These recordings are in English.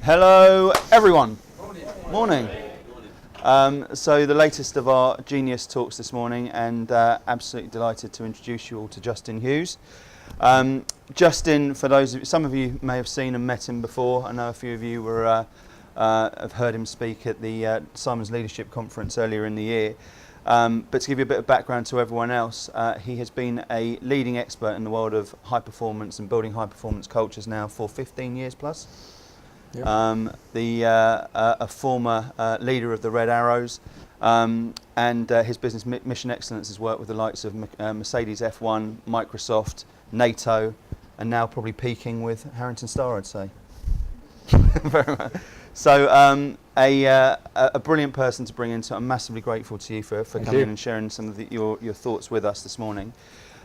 Hello everyone. Morning. So the latest of our Genius talks this morning, and absolutely delighted to introduce you all to Justin Hughes. Justin, for those of you, some of you may have seen and met him before. I know a few of you have heard him speak at the Simon's Leadership Conference earlier in the year. But to give you a bit of background to everyone else, he has been a leading expert in the world of high performance and building high performance cultures now for 15 years plus. Yep. A former leader of the Red Arrows, and his business Mission Excellence has worked with the likes of Mercedes F1, Microsoft, NATO, and now probably peaking with Harrington Starr, I'd say. Very much. So a brilliant person to bring in, so I'm massively grateful to you for coming in and sharing some of your thoughts with us this morning.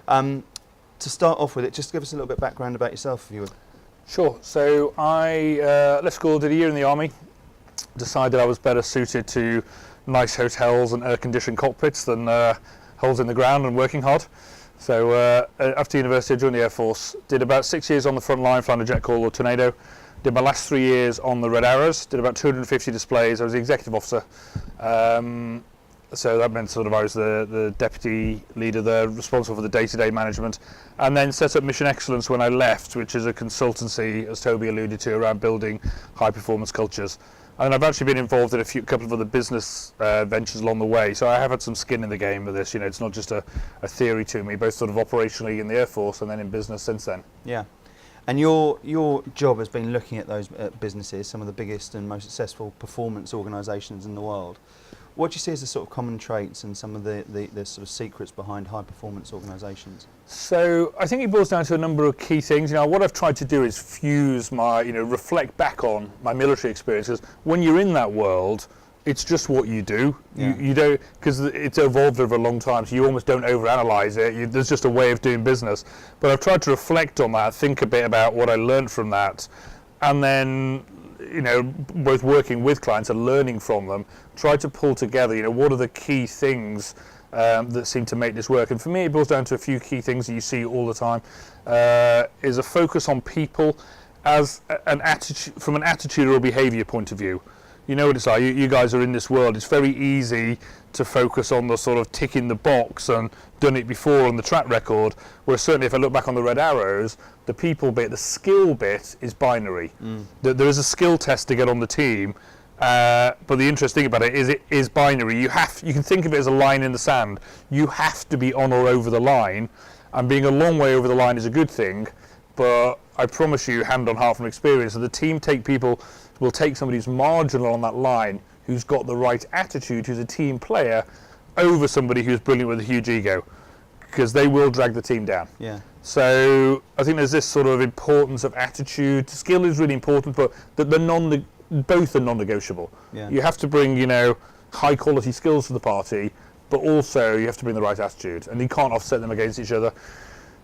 To start off with it, just give us a little bit of background about yourself, if you would. Sure. So I left school, did a year in the army, decided I was better suited to nice hotels and air-conditioned cockpits than holes in the ground and working hard. So after university I joined the Air Force, did about 6 years on the front line flying a jet called the Tornado, did my last 3 years on the Red Arrows, did about 250 displays. I was the executive officer. So that meant sort of I was the deputy leader there, responsible for the day-to-day management, and then set up Mission Excellence when I left, which is a consultancy, as Toby alluded to, around building high-performance cultures. And I've actually been involved in a couple of other business ventures along the way, so I have had some skin in the game with this. You know, it's not just a theory to me, both sort of operationally in the Air Force and then in business since then. Yeah. And your job has been looking at those businesses, some of the biggest and most successful performance organisations in the world. What do you see as the sort of common traits and some of the sort of secrets behind high performance organisations? So I think it boils down to a number of key things. You know, what I've tried to do is fuse my, reflect back on my military experiences. When you're in that world, it's just what you do. Yeah. You don't, because it's evolved over a long time, so you almost don't overanalyze it. There's just a way of doing business. But I've tried to reflect on that, think a bit about what I learned from that, and then, both working with clients and learning from them, try to pull together, what are the key things that seem to make this work. And for me, it boils down to a few key things that you see all the time. Is a focus on people as an attitude, from an attitude or behaviour point of view. You know what it's like, you guys are in this world, it's very easy to focus on the sort of ticking the box and done it before on the track record, whereas certainly if I look back on the Red Arrows, the people bit, the skill bit is binary. There is a skill test to get on the team, but the interesting thing about it is binary. You can think of it as a line in the sand. You have to be on or over the line, and being a long way over the line is a good thing, but I promise you, hand on heart from experience, that the team will take somebody who's marginal on that line, who's got the right attitude, who's a team player, over somebody who's brilliant with a huge ego, because they will drag the team down. Yeah. So I think there's this sort of importance of attitude. Skill is really important, but both are non-negotiable. Yeah. You have to bring, high quality skills to the party, but also you have to bring the right attitude, and you can't offset them against each other.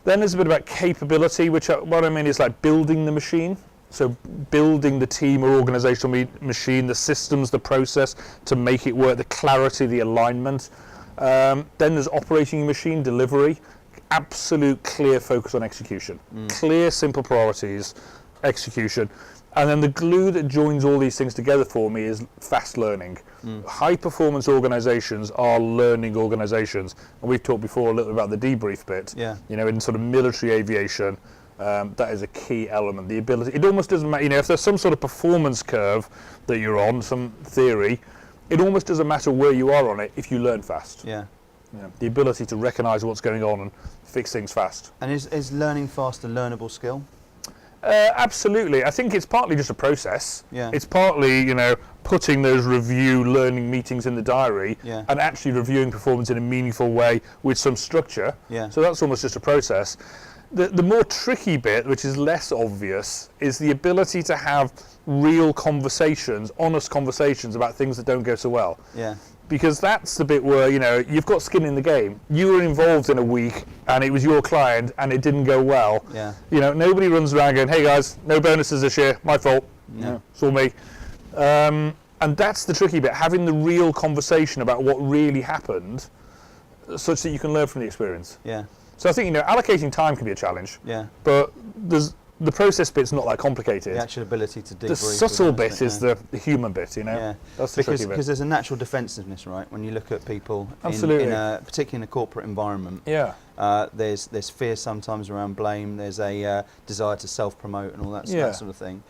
Then there's a bit about capability, which what I mean is like building the machine. So building the team or organisational machine, the systems, the process to make it work, the clarity, the alignment. Then there's operating machine delivery, absolute clear focus on execution. Clear, simple priorities, execution. And then the glue that joins all these things together for me is fast learning. High performance organisations are learning organisations. And we've talked before a little bit about the debrief bit. Yeah. In sort of military aviation, that is a key element. The ability, it almost doesn't matter, if there's some sort of performance curve that you're on, some theory, it almost doesn't matter where you are on it if you learn fast. Yeah. The ability to recognise what's going on and fix things fast. And is learning fast a learnable skill? Absolutely. I think it's partly just a process. Yeah. It's partly, putting those review learning meetings in the diary and actually reviewing performance in a meaningful way with some structure. Yeah. So that's almost just a process. The more tricky bit, which is less obvious, is the ability to have real conversations, honest conversations about things that don't go so well. Yeah. Because that's the bit where, you've got skin in the game. You were involved in a week and it was your client and it didn't go well. Yeah. Nobody runs around going, hey guys, no bonuses this year, my fault. Yeah. It's all me. And that's the tricky bit, having the real conversation about what really happened, such that you can learn from the experience. Yeah. So I think, allocating time can be a challenge. Yeah. But the process bit's not that complicated. The actual ability to debrief. The subtle bit is the human bit, Yeah. That's the tricky bit. Because there's a natural defensiveness, right? When you look at people, Absolutely. Particularly in a corporate environment. Yeah. There's fear sometimes around blame. There's a desire to self-promote and all that sort of thing.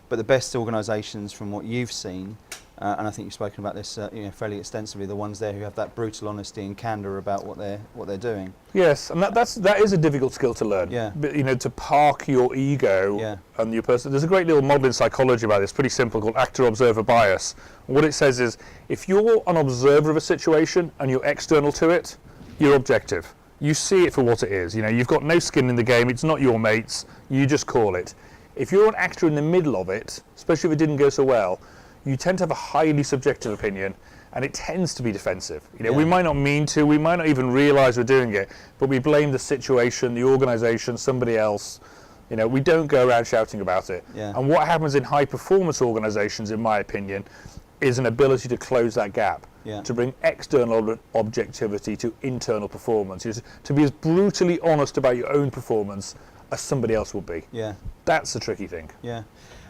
But the best organisations, from what you've seen, and I think you've spoken about this fairly extensively, the ones there who have that brutal honesty and candour about what they're doing. Yes, and that is a difficult skill to learn. Yeah. But, to park your ego and your person. There's a great little model in psychology about this, pretty simple, called actor-observer bias. What it says is, if you're an observer of a situation and you're external to it, you're objective. You see it for what it is. You've got no skin in the game. It's not your mates. You just call it. If you're an actor in the middle of it, especially if it didn't go so well, you tend to have a highly subjective opinion, and it tends to be defensive. We might not mean to, we might not even realise we're doing it, but we blame the situation, the organisation, somebody else. We don't go around shouting about it. Yeah. And what happens in high-performance organisations, in my opinion, is an ability to close that gap, to bring external objectivity to internal performance, to be as brutally honest about your own performance as somebody else will be. Yeah. That's the tricky thing. Yeah.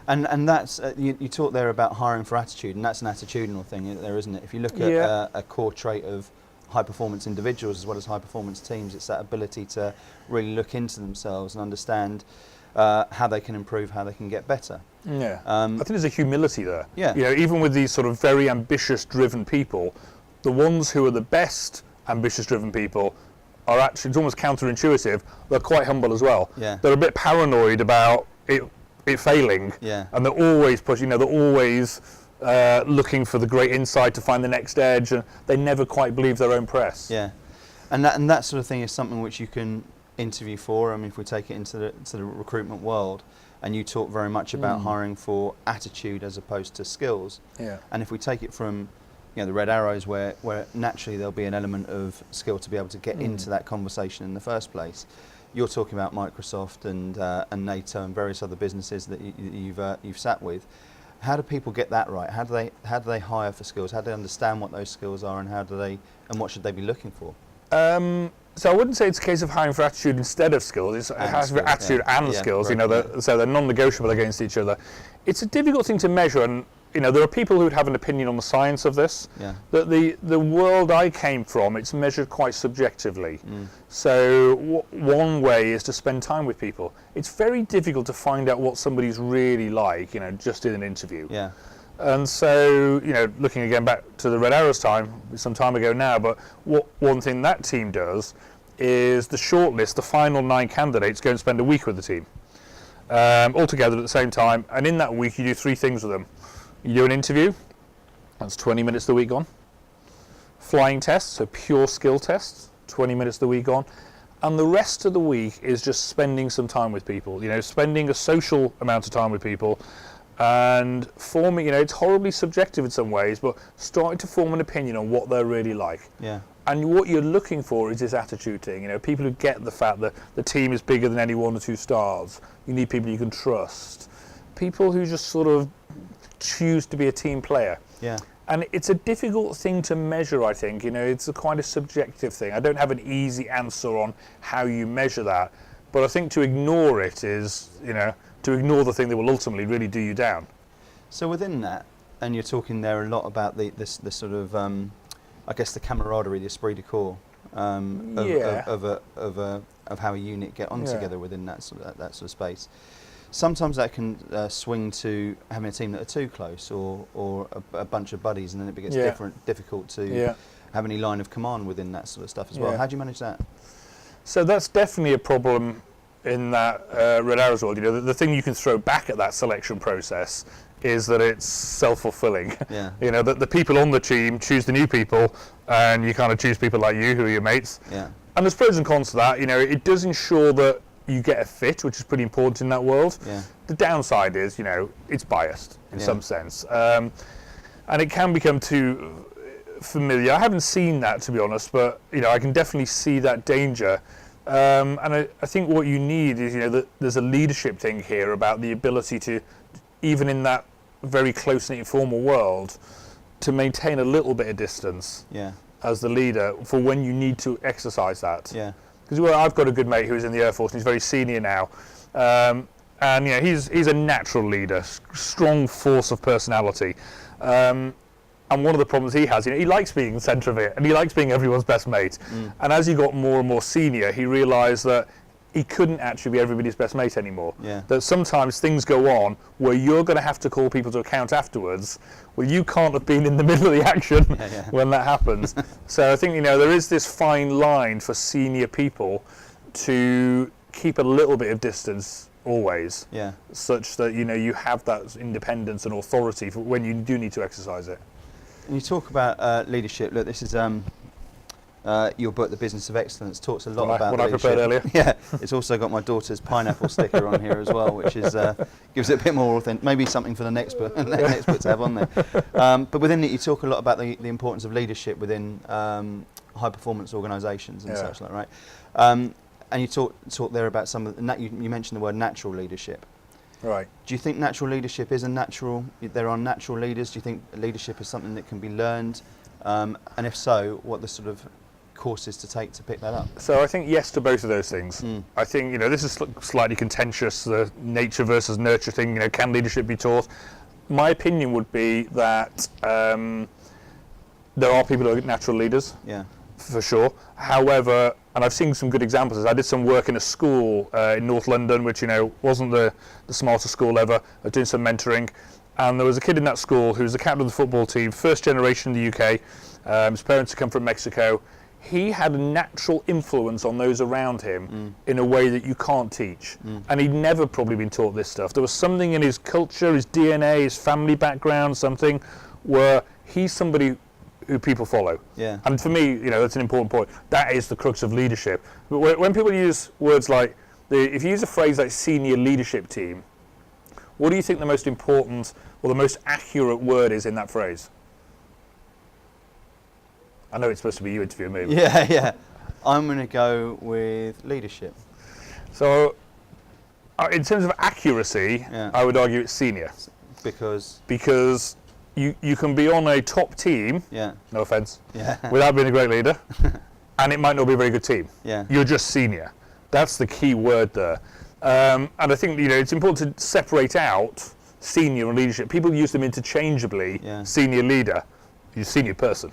And that's, you talked there about hiring for attitude, and that's an attitudinal thing there, isn't it? If you look at a core trait of high-performance individuals as well as high-performance teams, it's that ability to really look into themselves and understand how they can improve, how they can get better. Yeah, I think there's a humility there. Yeah. Even with these sort of very ambitious, driven people, the ones who are the best ambitious, driven people are actually, it's almost counterintuitive, they're quite humble as well. Yeah. They're a bit paranoid about it failing, and they're always pushing. They're always looking for the great insight to find the next edge, and they never quite believe their own press. Yeah, and that sort of thing is something which you can interview for. I mean, if we take it into the recruitment world, and you talk very much about hiring for attitude as opposed to skills. Yeah. And if we take it from the red arrows, where naturally there'll be an element of skill to be able to get into that conversation in the first place. You're talking about Microsoft and NATO and various other businesses that you've sat with. How do people get that right? How do they hire for skills? How do they understand what those skills are, and what should they be looking for? So I wouldn't say it's a case of hiring for attitude instead of skills. It has to be attitude and skills. So they're non-negotiable against each other. It's a difficult thing to measure, and there are people who would have an opinion on the science of this. Yeah. That the world I came from, it's measured quite subjectively. So one way is to spend time with people. It's very difficult to find out what somebody's really like, just in an interview. Yeah. And so, looking again back to the Red Arrows time, some time ago now, but one thing that team does is the shortlist, the final 9 candidates, go and spend a week with the team, all together at the same time. And in that week, you do 3 things with them. You do an interview, that's 20 minutes the week gone. Flying tests, so pure skill tests, 20 minutes the week gone. And the rest of the week is just spending some time with people, spending a social amount of time with people, and forming, it's horribly subjective in some ways, but starting to form an opinion on what they're really like. Yeah. And what you're looking for is this attitude thing, people who get the fact that the team is bigger than any 1 or 2 stars. You need people you can trust. People who just sort of choose to be a team player. Yeah. And it's a difficult thing to measure, I think. It's quite a subjective thing. I don't have an easy answer on how you measure that, but I think to ignore it is, to ignore the thing that will ultimately really do you down. So within that, and you're talking there a lot about the sort of, I guess the camaraderie, the esprit de corps of how a unit get on together within that sort of space. Sometimes that can swing to having a team that are too close, or a bunch of buddies, and then it gets difficult to have any line of command within that sort of stuff as well. How do you manage that? So that's definitely a problem in that Red Arrows world. The thing you can throw back at that selection process is that it's self-fulfilling. Yeah. That the people on the team choose the new people, and you kind of choose people like you who are your mates. Yeah. And there's pros and cons to that. It does ensure that you get a fit, which is pretty important in that world. Yeah. The downside is, it's biased in some sense, and it can become too familiar. I haven't seen that, to be honest, but I can definitely see that danger. And I think what you need is, that there's a leadership thing here about the ability to, even in that very close-knit formal world, to maintain a little bit of distance as the leader for when you need to exercise that. Yeah. Because I've got a good mate who's in the Air Force and he's very senior now, and he's a natural leader, strong force of personality. And one of the problems he has, he likes being the centre of it, and he likes being everyone's best mate. And as he got more and more senior, he realised that he couldn't actually be everybody's best mate anymore. Yeah. That sometimes things go on where you're going to have to call people to account afterwards, where you can't have been in the middle of the action when that happens. So I think, there is this fine line for senior people to keep a little bit of distance always, such that, you have that independence and authority for when you do need to exercise it. And you talk about leadership. Look, this is your book, The Business of Excellence, talks a lot about what leadership. I prepared earlier. Yeah, it's also got my daughter's pineapple sticker on here as well, which is gives it a bit more authentic. Maybe something for the next book to have on there. But within it, you talk a lot about the importance of leadership within high performance organisations and such like, right? And you talk there about some of the, you mentioned the word natural leadership. Right. Do you think natural leadership is there are natural leaders? Do you think leadership is something that can be learned? And if so, what the sort of courses to take to pick that up? So I think yes to both of those things. I think, this is slightly contentious, the nature versus nurture thing, can leadership be taught? My opinion would be that there are people who are natural leaders. Yeah. For sure. However, and I've seen some good examples. I did some work in a school in North London, which wasn't the smartest school ever. I was doing some mentoring, and there was a kid in that school who was the captain of the football team, first generation in the UK. His parents had come from Mexico. He had a natural influence on those around him in a way that you can't teach. And he'd never probably been taught this stuff. There was something in his culture, his DNA, his family background, something where he's somebody who people follow. Yeah. And for me, that's an important point. That is the crux of leadership. But when people use words like, if you use a phrase like senior leadership team, what do you think the most important or the most accurate word is in that phrase? I know it's supposed to be you interviewing me. Yeah. I'm going to go with leadership. So, in terms of accuracy, I would argue it's senior. Because you can be on a top team, no offence, without being a great leader, and it might not be a very good team. Yeah. You're just senior. That's the key word there. And I think it's important to separate out senior and leadership. People use them interchangeably. Senior leader, you're a senior person.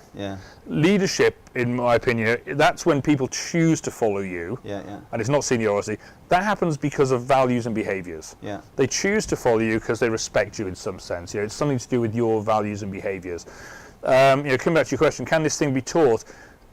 Leadership, in my opinion, that's when people choose to follow you. And it's not seniority. That happens because of values and behaviours. They choose to follow you because they respect you in some sense. It's something to do with your values and behaviours. Coming back to your question, can this thing be taught?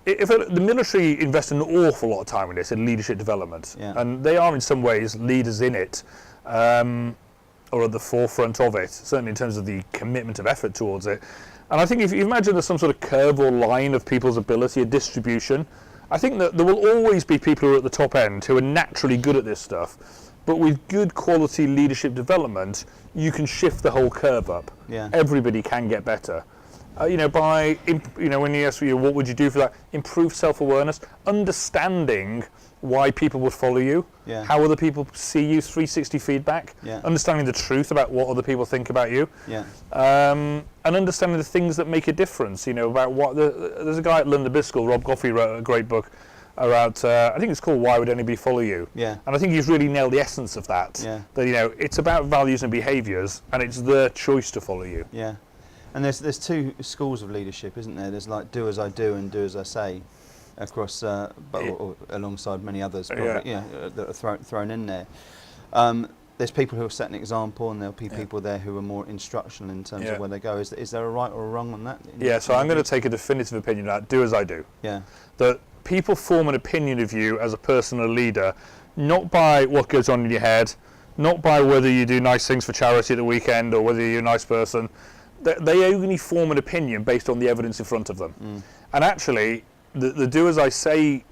The military invest an awful lot of time in this, in leadership development, and they are in some ways leaders in it, or at the forefront of it, certainly in terms of the commitment of effort towards it. And I think if you imagine there's some sort of curve or line of people's ability, a distribution, I think that there will always be people who are at the top end who are naturally good at this stuff, but with good quality leadership development, you can shift the whole curve up. Everybody can get better. When you ask what would you do for that, improve self-awareness, understanding why people would follow you, how other people see you, 360 feedback, understanding the truth about what other people think about you, and understanding the things that make a difference. About what there's a guy at London Business School, Rob Goffey, wrote a great book about, I think it's called Why Would Anybody Follow You? And I think he's really nailed the essence of that. That it's about values and behaviours, and it's their choice to follow you. And there's two schools of leadership, isn't there? There's like do as I do and do as I say, across, or alongside many others, probably, that are thrown in there. There's people who will set an example, and there'll be people there who are more instructional in terms of where they go. Is there a right or a wrong on that? So I'm going to take a definitive opinion on that. Do as I do. That people form an opinion of you as a person, a leader, not by what goes on in your head, not by whether you do nice things for charity at the weekend or whether you're a nice person. They only form an opinion based on the evidence in front of them. And actually, the do as I say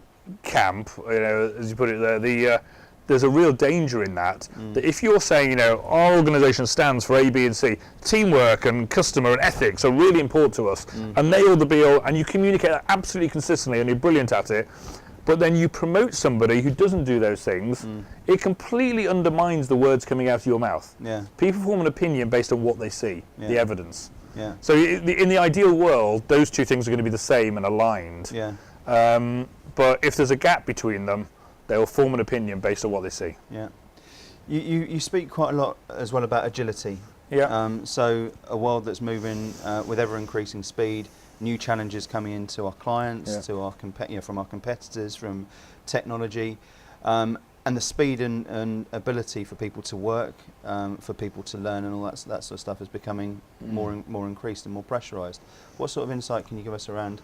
camp, as you put it there, there's a real danger in that. That if you're saying, our organisation stands for A, B, and C, teamwork and customer and ethics are really important to us, and they ought to be, and you communicate that absolutely consistently, and you're brilliant at it, but then you promote somebody who doesn't do those things, it completely undermines the words coming out of your mouth. Yeah. People form an opinion based on what they see, the evidence. Yeah. So in the ideal world, those two things are going to be the same and aligned. Yeah. But if there's a gap between them, they will form an opinion based on what they see. Yeah. You speak quite a lot as well about agility. Yeah. So a world that's moving with ever increasing speed, new challenges coming into our clients, to our from our competitors, from technology, and the speed and ability for people to work, for people to learn, and all that sort of stuff is becoming more increased and more pressurised. What sort of insight can you give us around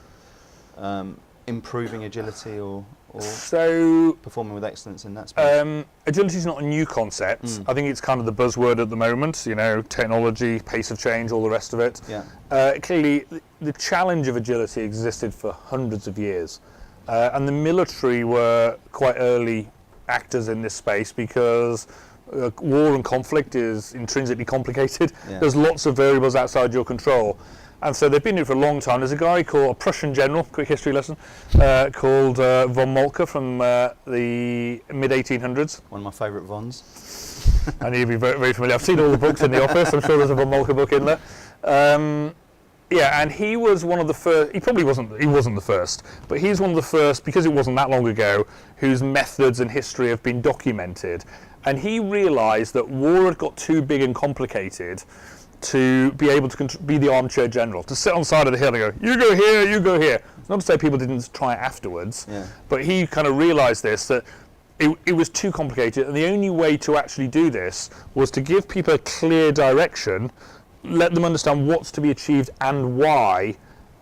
improving agility or performing with excellence in that space? Agility is not a new concept. I think it's kind of the buzzword at the moment, technology, pace of change, all the rest of it. Yeah. Clearly, the challenge of agility existed for hundreds of years. And the military were quite early actors in this space because war and conflict is intrinsically complicated. Yeah. There's lots of variables outside your control. And so they've been here for a long time. There's a guy called a Prussian general, quick history lesson, called von Moltke from the mid-1800s. One of my favourite Vons. I know you'll be very, very familiar. I've seen all the books in the office. I'm sure there's a von Moltke book in there. And he was one of the first. He wasn't the first, but he's one of the first, because it wasn't that long ago, whose methods and history have been documented. And he realised that war had got too big and complicated to be able to be the armchair general, to sit on the side of the hill and go, you go here, you go here. It's not to say people didn't try it afterwards, but he kind of realised this, that it was too complicated, and the only way to actually do this was to give people a clear direction, let them understand what's to be achieved and why,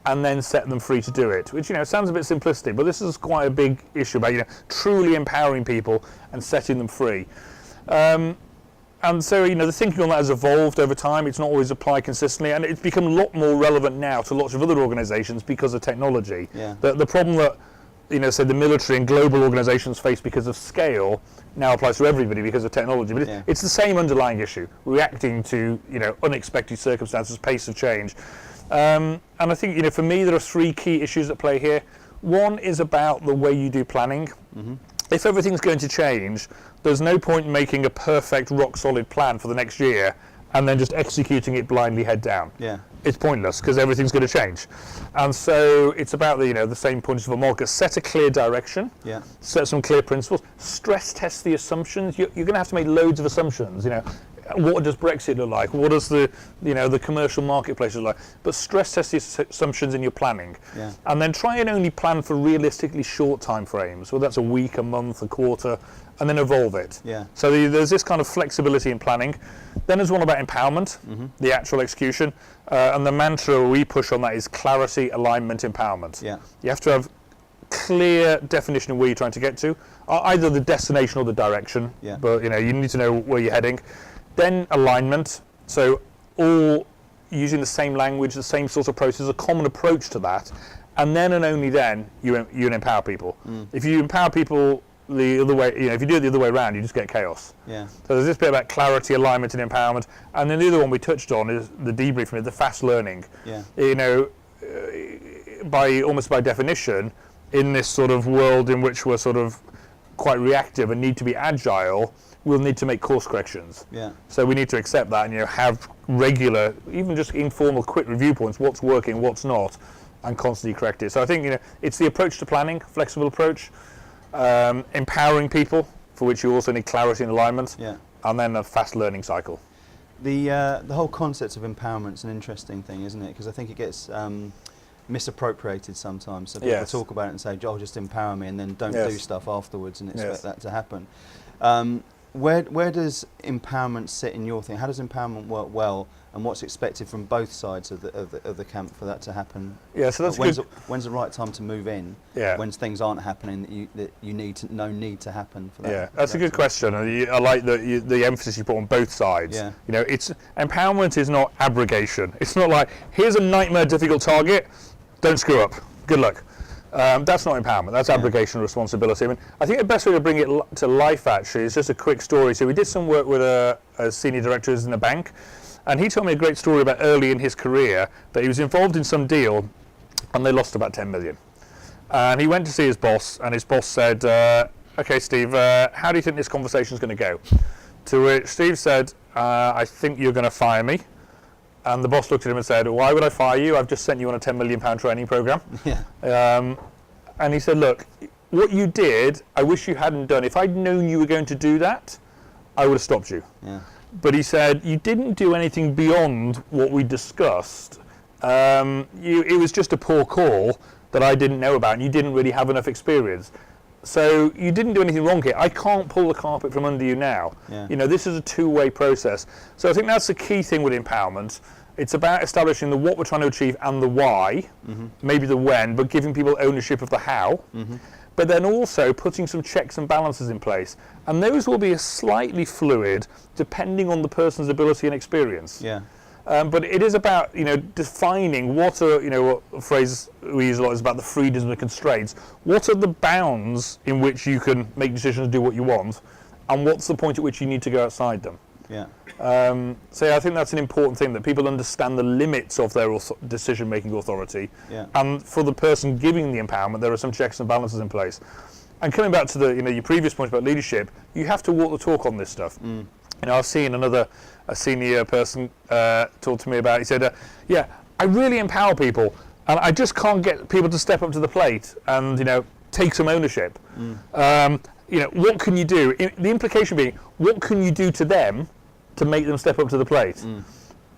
and then set them free to do it, which sounds a bit simplistic, but this is quite a big issue about truly empowering people and setting them free. And so, the thinking on that has evolved over time. It's not always applied consistently, and it's become a lot more relevant now to lots of other organisations because of technology. Yeah. The problem that, say the military and global organisations face because of scale now applies to everybody because of technology. But it's the same underlying issue, reacting to, unexpected circumstances, pace of change. And I think, for me, there are three key issues at play here. One is about the way you do planning. Mm-hmm. If everything's going to change, there's no point in making a perfect, rock-solid plan for the next year and then just executing it blindly head down. Yeah. It's pointless because everything's going to change. And so it's about the same point of Marcus. Set a clear direction, set some clear principles, stress test the assumptions. You're going to have to make loads of assumptions. What does Brexit look like? What does the commercial marketplace look like? But stress test the assumptions in your planning, and then try and only plan for realistically short time frames. Well, that's a week, a month, a quarter, and then evolve it. Yeah. So there's this kind of flexibility in planning. Then there's one about empowerment, the actual execution, and the mantra we push on that is clarity, alignment, empowerment. Yeah. You have to have clear definition of where you're trying to get to, either the destination or the direction. Yeah. But you need to know where you're heading. Then alignment, so all using the same language, the same sort of process, a common approach to that, and then and only then you empower people. If you empower people the other way, if you do it the other way around, you just get chaos. Yeah. So there's this bit about clarity, alignment, and empowerment, and then the other one we touched on is the debrief from it, the fast learning. Yeah. Almost by definition, in this sort of world in which we're sort of quite reactive and need to be agile, we'll need to make course corrections. Yeah. So we need to accept that and have regular, even just informal, quick review points. What's working, what's not, and constantly correct it. So I think it's the approach to planning, flexible approach, empowering people, for which you also need clarity and alignment, and then a fast learning cycle. The whole concept of empowerment is an interesting thing, isn't it? Because I think it gets misappropriated sometimes. So people talk about it and say, "Oh, just empower me," and then don't do stuff afterwards and expect that to happen. Where does empowerment sit in your thing? How does empowerment work well, and what's expected from both sides of the camp for that to happen? Yeah, so that's when's the right time to move in? Yeah. When things aren't happening that you need to happen for that. Yeah, that's a good question. I like the emphasis you put on both sides. Yeah. It's empowerment is not abrogation. It's not like here's a nightmare difficult target, don't screw up. Good luck. That's not empowerment, that's abrogation of responsibility. I think the best way to bring it to life actually is just a quick story. So we did some work with a senior director in a bank, and he told me a great story about early in his career that he was involved in some deal and they lost about 10 million. And he went to see his boss, and his boss said, okay, Steve, how do you think this conversation is going to go? To which Steve said, I think you're going to fire me. And the boss looked at him and said, why would I fire you? I've just sent you on a £10 million training program. Yeah. And he said, look, what you did, I wish you hadn't done. If I'd known you were going to do that, I would have stopped you. Yeah. But he said, you didn't do anything beyond what we discussed. It was just a poor call that I didn't know about, and you didn't really have enough experience. So you didn't do anything wrong here. I can't pull the carpet from under you now. Yeah. You know, this is a two-way process. So I think that's the key thing with empowerment. It's about establishing the what we're trying to achieve and the why, maybe the when, but giving people ownership of the how. But then also putting some checks and balances in place. And those will be slightly fluid depending on the person's ability and experience. Yeah. But it is about, you know, defining what are, you know, what a phrase we use a lot is about the freedoms and the constraints. What are the bounds in which you can make decisions and do what you want, and what's the point at which you need to go outside them? Yeah. So yeah, I think that's an important thing, that people understand the limits of their decision-making authority. Yeah. And for the person giving the empowerment, there are some checks and balances in place. And coming back to the, you know, your previous point about leadership, you have to walk the talk on this stuff. You know, I've seen a senior person talk to me about. He said, "Yeah, I really empower people, and I just can't get people to step up to the plate and, you know, take some ownership. You know, what can you do? The implication being, what can you do to them to make them step up to the plate?"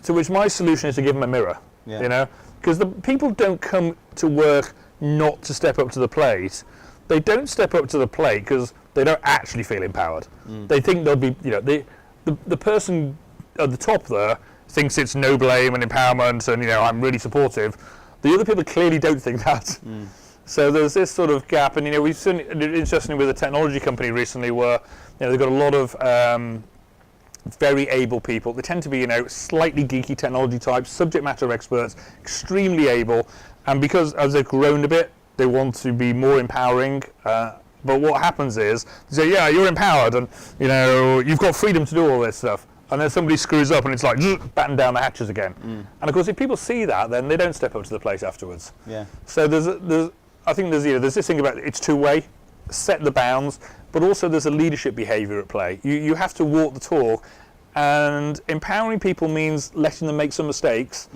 To which my solution is to give them a mirror. Yeah. You know, because the people don't come to work not to step up to the plate. They don't step up to the plate because they don't actually feel empowered. They think they'll be, you know, the person at the top there thinks it's no blame and empowerment and, you know, I'm really supportive. The other people clearly don't think that. So there's this sort of gap, and, you know, we've seen it interestingly with a technology company recently where, you know, they've got a lot of very able people. They tend to be, you know, slightly geeky technology types, subject matter experts, extremely able, and because as they've grown a bit, they want to be more empowering. But what happens is, they say, yeah, you're empowered, and, you know, you've got freedom to do all this stuff. And then somebody screws up, and it's like, batten down the hatches again. And of course, if people see that, then they don't step up to the plate afterwards. Yeah. So I think there's, you know, there's this thing about it's two-way, set the bounds, but also there's a leadership behaviour at play. You have to walk the talk, and empowering people means letting them make some mistakes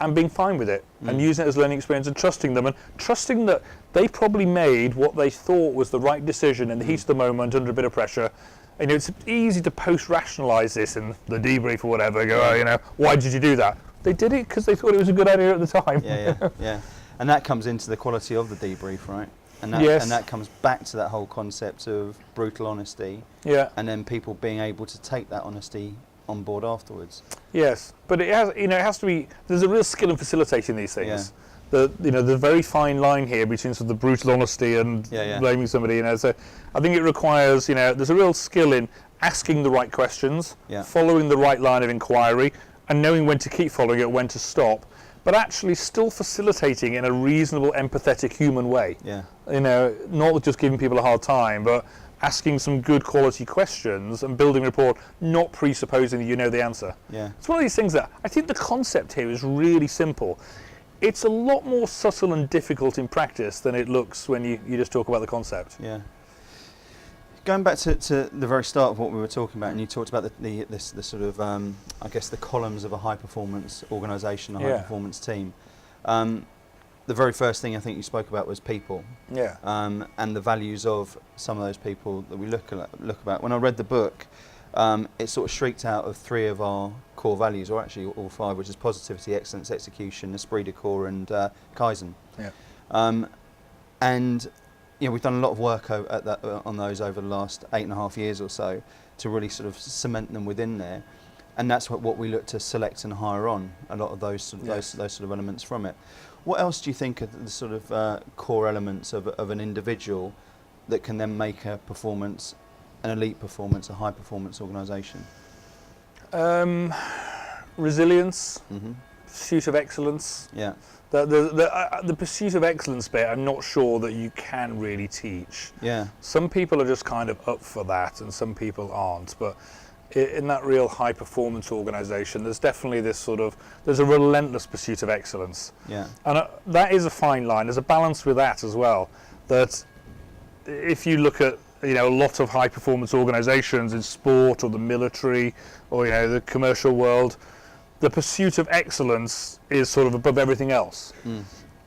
and being fine with it, and using it as learning experience and trusting them, and trusting that they probably made what they thought was the right decision in the heat of the moment under a bit of pressure. And, you know, it's easy to post-rationalise this in the debrief or whatever, go, oh, you know, why did you do that? They did it because they thought it was a good idea at the time. Yeah. And that comes into the quality of the debrief, right? And that, Yes. and that comes back to that whole concept of brutal honesty. Yeah. And then people being able to take that honesty on board afterwards. Yes, but it has, you know, it has to be. There's a real skill in facilitating these things. You know, the very fine line here between sort of the brutal honesty and blaming somebody. You know, so I think it requires, you know, there's a real skill in asking the right questions, following the right line of inquiry, and knowing when to keep following it, when to stop, but actually still facilitating in a reasonable, empathetic, human way. Yeah. You know, not just giving people a hard time, but asking some good quality questions and building rapport, not presupposing that you know the answer. Yeah. It's one of these things that I think the concept here is really simple. It's a lot more subtle and difficult in practice than it looks when you just talk about the concept. Yeah. Going back to the very start of what we were talking about, and you talked about the sort of, I guess, the columns of a high-performance organisation, a high-performance team. The very first thing I think you spoke about was people. Yeah. And the values of some of those people that we look about. When I read the book, it sort of shrieked out of three of our core values, or actually all five, which is positivity, excellence, execution, esprit de corps, and Kaizen. Yeah. And you know, we've done a lot of work on those over the last 8.5 years or so to really sort of cement them within there, and that's what we look to select and hire on, a lot of those those sort of elements from it. What else do you think are the sort of core elements of an individual that can then make a performance, an elite performance, a high performance organisation? Resilience, pursuit of excellence. Yeah. The pursuit of excellence bit, I'm not sure that you can really teach. Yeah. Some people are just kind of up for that, and some people aren't. But in that real high performance organisation, there's definitely this there's a relentless pursuit of excellence. Yeah. And that is a fine line. There's a balance with that as well. That if you look at a lot of high performance organisations in sport or the military or the commercial world, the pursuit of excellence is sort of above everything else.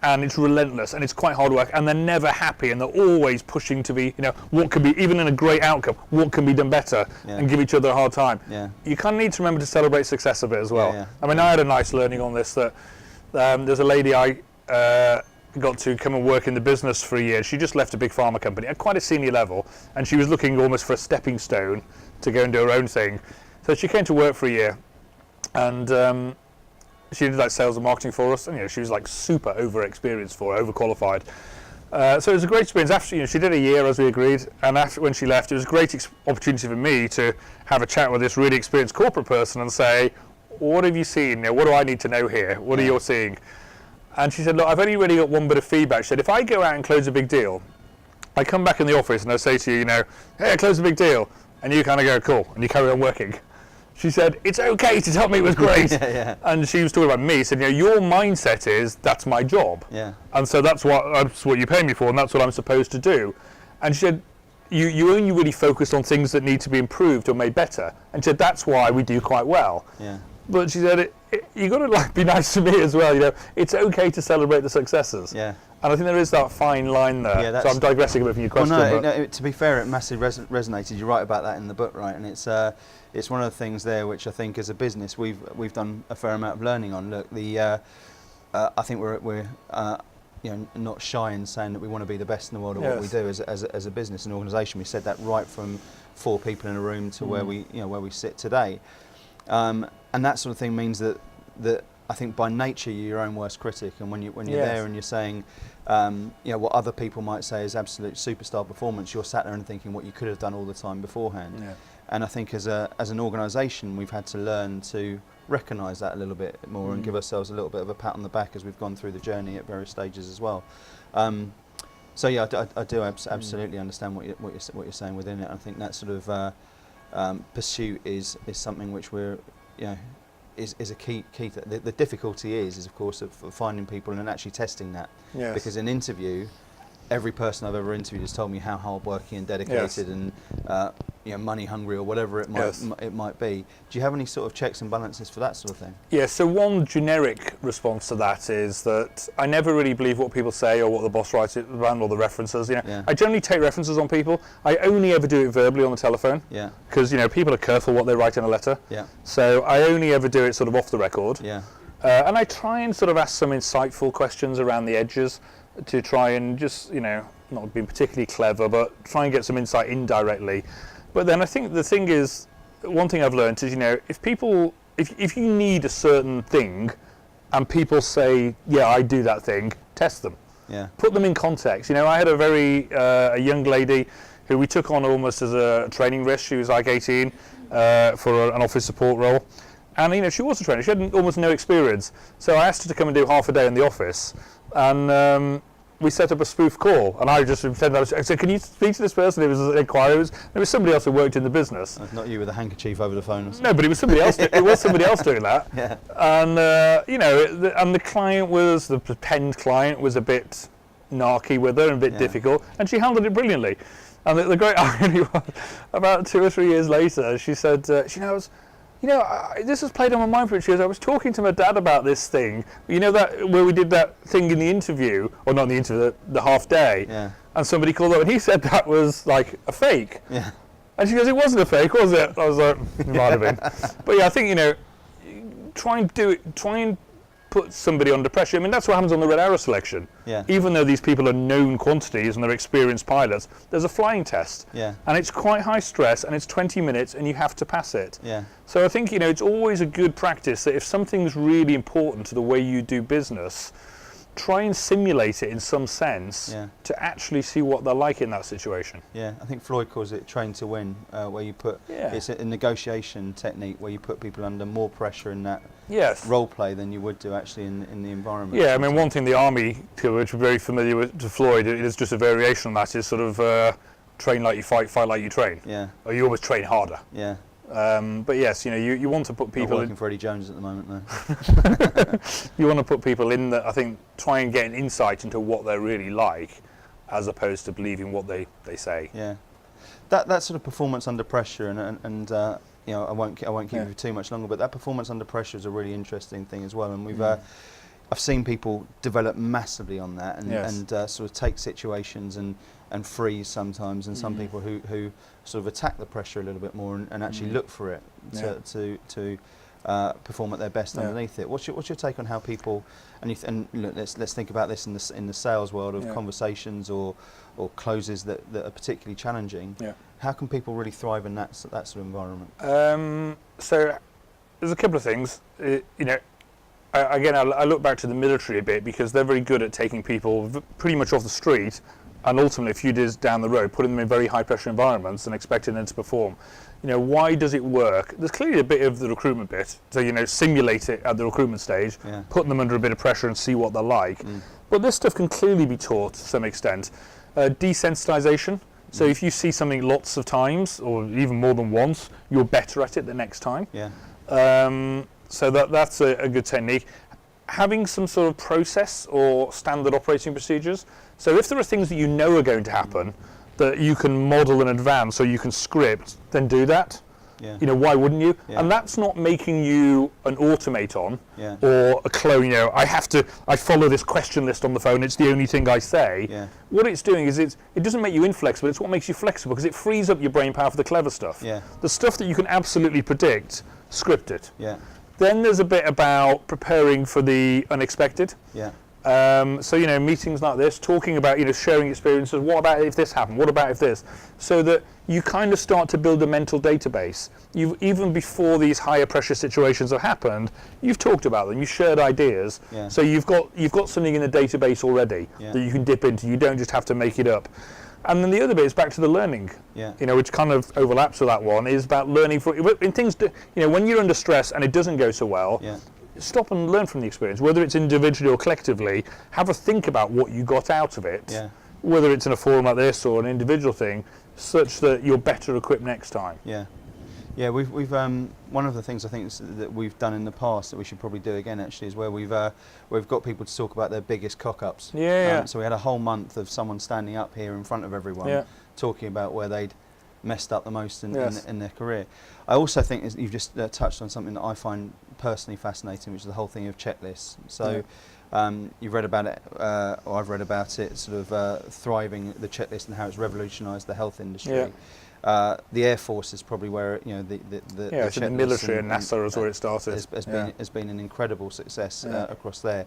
And it's relentless and it's quite hard work, and they're never happy, and they're always pushing to be, what can be, even in a great outcome, what can be done better, and give each other a hard time. Yeah. You kind of need to remember to celebrate success a bit as well. Yeah. I mean, I had a nice learning on this, that there's a lady I got to come and work in the business for a year. She just left a big pharma company at quite a senior level, and she was looking almost for a stepping stone to go and do her own thing. So she came to work for a year, and she did like sales and marketing for us, and she was like super overqualified. So it was a great experience. After she did a year as we agreed, and after when she left, it was a great opportunity for me to have a chat with this really experienced corporate person and say, what have you seen? What do I need to know here? What are you seeing? And she said, look, I've only really got one bit of feedback. She said, if I go out and close a big deal, I come back in the office and I say to you, hey, I closed a big deal, and you kind of go, cool, and you carry on working. She said, it's okay to tell me it was great. Yeah. And she was talking about me, said, your mindset is, that's my job. Yeah. And so that's what you pay me for, and that's what I'm supposed to do. And she said, you only really focus on things that need to be improved or made better. And she said, that's why we do quite well. Yeah. But she said, you got to be nice to me as well. It's okay to celebrate the successes. Yeah. And I think there is that fine line there. Yeah, so I'm digressing a bit from your question. Well, no, to be fair, it massively resonated. You write about that in the book, right? And it's one of the things there which I think as a business we've done a fair amount of learning on. Look, I think we're not shy in saying that we want to be the best in the world at what we do as a business and organisation. We said that right from 4 people in a room to where we sit today, and that sort of thing means that I think by nature you're your own worst critic, and when you're there and you're saying what other people might say is absolute superstar performance, you're sat there and thinking what you could have done all the time beforehand. Yeah. And I think as an organisation we've had to learn to recognise that a little bit more and give ourselves a little bit of a pat on the back as we've gone through the journey at various stages as well. So yeah, I do absolutely understand what you're saying within it. I think that sort of pursuit is something which we're is a key to the difficulty is of course of finding people and actually testing that. Yes. Because in interview, every person I've ever interviewed has told me how hardworking and dedicated and money hungry or whatever it might be. Do you have any sort of checks and balances for that sort of thing? Yeah, so one generic response to that is that I never really believe what people say or what the boss writes around or the references. I generally take references on people. I only ever do it verbally on the telephone. Yeah. Because people are careful what they write in a letter. Yeah. So I only ever do it sort of off the record. Yeah. And I try and sort of ask some insightful questions around the edges to try and just, not being particularly clever, but try and get some insight indirectly. But then I think the thing is, one thing I've learned is, if you need a certain thing and people say, yeah, I do that thing, test them. Yeah. Put them in context. I had a young lady who we took on almost as a training risk. She was like 18 for an office support role. And, she was a trainer. She had almost no experience. So I asked her to come and do half a day in the office. And we set up a spoof call, and I just said, I said, can you speak to this person? It was an inquiry. It was somebody else who worked in the business. That's not you with a handkerchief over the phone. Or no, but it was somebody else. It was somebody else doing that. Yeah. And and the client the pretend client was a bit narky with her and a bit difficult, and she handled it brilliantly. And the great irony was, about 2 or 3 years later, she said, this has played on my mind for it. She goes, I was talking to my dad about this thing. That where we did that thing in the interview, or not in the interview, the half day. Yeah. And somebody called up and he said that was like a fake. Yeah. And she goes, it wasn't a fake, was it? I was like, it might have been. But yeah, I think try and put somebody under pressure. I mean, that's what happens on the Red Arrow selection. Yeah. Even though these people are known quantities and they're experienced pilots, there's a flying test. Yeah. And it's quite high stress, and it's 20 minutes, and you have to pass it. Yeah. So I think, it's always a good practice that if something's really important to the way you do business, try and simulate it in some sense to actually see what they're like in that situation. Yeah, I think Floyd calls it train to win, where you put, it's a negotiation technique where you put people under more pressure in that role play than you would do actually in the environment. Yeah, I mean, one thing the Army, which we're very familiar with to Floyd, it is just a variation on that, is sort of train like you fight, fight like you train. Yeah. Or you always train harder. Yeah. But yes, you want to put people. Not working for Eddie Jones at the moment, though. You want to put people in that, I think, try and get an insight into what they're really like, as opposed to believing what they say. Yeah, that sort of performance under pressure, and I won't keep you for too much longer, but that performance under pressure is a really interesting thing as well, and we've. I've seen people develop massively on that, and sort of take situations and freeze sometimes, and some people who sort of attack the pressure a little bit more and actually look for it to perform at their best underneath it. What's your take on how people and look, let's think about this in the sales world of conversations or closes that are particularly challenging. Yeah. How can people really thrive in that sort of environment? So there's a couple of things. Again, I look back to the military a bit, because they're very good at taking people pretty much off the street and ultimately a few days down the road, putting them in very high pressure environments and expecting them to perform. Why does it work? There's clearly a bit of the recruitment bit, so simulate it at the recruitment stage, putting them under a bit of pressure and see what they're like. But this stuff can clearly be taught to some extent. Desensitization. So if you see something lots of times, or even more than once, you're better at it the next time. Yeah. So that's a good technique. Having some sort of process or standard operating procedures. So if there are things that you know are going to happen that you can model in advance or you can script, then do that. Yeah. Why wouldn't you? Yeah. And that's not making you an automaton or a clone. I follow this question list on the phone. It's the only thing I say. Yeah. What it's doing is it doesn't make you inflexible. It's what makes you flexible, because it frees up your brain power for the clever stuff. Yeah. The stuff that you can absolutely predict, script it. Yeah. Then there's a bit about preparing for the unexpected. Yeah. So meetings like this, talking about sharing experiences. What about if this happened? What about if this? So that you kind of start to build a mental database. Even before these higher pressure situations have happened, you've talked about them. You've shared ideas. Yeah. So you've got something in the database already that you can dip into. You don't just have to make it up. And then the other bit is back to the learning, which kind of overlaps with that one, is about learning in things. When you're under stress and it doesn't go so well, stop and learn from the experience. Whether it's individually or collectively, have a think about what you got out of it. Yeah. Whether it's in a forum like this or an individual thing, such that you're better equipped next time. Yeah. Yeah, we've one of the things I think that we've done in the past that we should probably do again actually is where we've got people to talk about their biggest cock-ups. Yeah. So we had a whole month of someone standing up here in front of everyone talking about where they'd messed up the most in their career. I also think you've just touched on something that I find personally fascinating, which is the whole thing of checklists. So you've read about it, or I've read about it, sort of thriving the checklist and how it's revolutionised the health industry. Yeah. The Air Force is probably where the military and NASA is where it started. Has been an incredible success across there.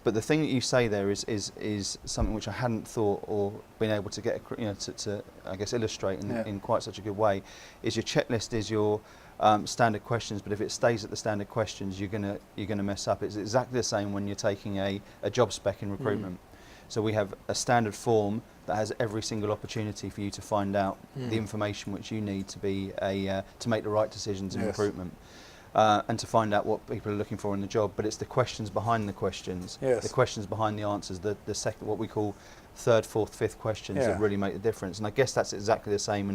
But the thing that you say there is something which I hadn't thought or been able to get to I guess illustrate in quite such a good way. Is your checklist is your standard questions, but if it stays at the standard questions, you're gonna mess up. It's exactly the same when you're taking a job spec in recruitment. So we have a standard form that has every single opportunity for you to find out the information which you need to be to make the right decisions in recruitment, and to find out what people are looking for in the job. But it's the questions behind the questions, the questions behind the answers, the second, what we call third, fourth, fifth questions that really make the difference. And I guess that's exactly the same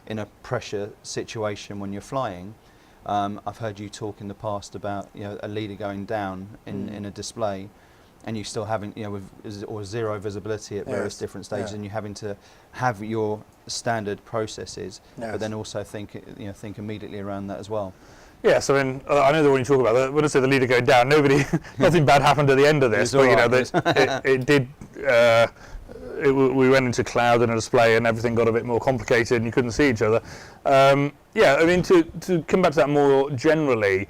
in a pressure situation when you're flying. I've heard you talk in the past about a leader going down in a display, and you still having or zero visibility at various different stages, and you having to have your standard processes, but then also think immediately around that as well. Yes, I mean I know the one you talk about. When I say the leader going down, nothing bad happened at the end of this, but it did. We went into cloud and a display, and everything got a bit more complicated, and you couldn't see each other. I mean to come back to that more generally.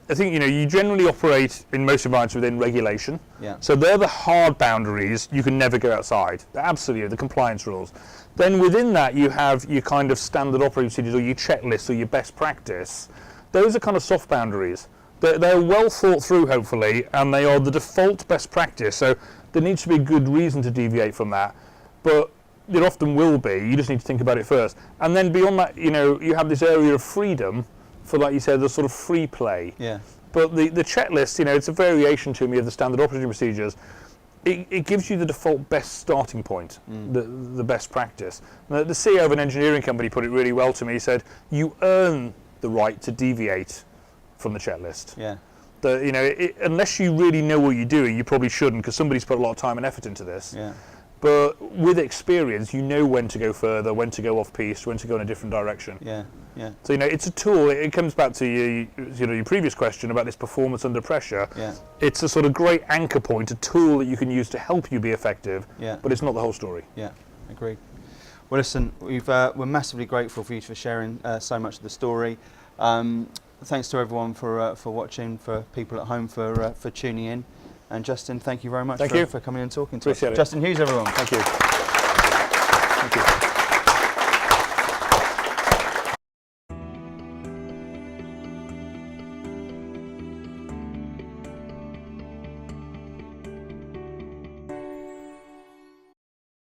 I think you generally operate in most environments within regulation. Yeah. So they're the hard boundaries. You can never go outside. They're absolutely the compliance rules. Then within that you have your kind of standard operating procedures or your checklist or your best practice. Those are kind of soft boundaries. They're well thought through, hopefully, and they are the default best practice. So there needs to be a good reason to deviate from that, but there often will be. You just need to think about it first. And then beyond that, you have this area of freedom for, like you said, the sort of free play. Yeah. But the checklist, it's a variation to me of the standard operating procedures. It gives you the default best starting point, the best practice. The CEO of an engineering company put it really well to me. He said, you earn the right to deviate from the checklist. Yeah. Unless you really know what you're doing, you probably shouldn't, because somebody's put a lot of time and effort into this. Yeah. But with experience, you know when to go further, when to go off-piste, when to go in a different direction. Yeah, yeah. So, it's a tool. It comes back to your previous question about this performance under pressure. Yeah. It's a sort of great anchor point, a tool that you can use to help you be effective, Yeah. but it's not the whole story. Yeah, agreed. Well, listen, we're massively grateful for you for sharing so much of the story. Thanks to everyone for watching, for people at home for tuning in. And Justin, thank you very much for coming and talking to us. Appreciate it. Justin Hughes, everyone. Thank you.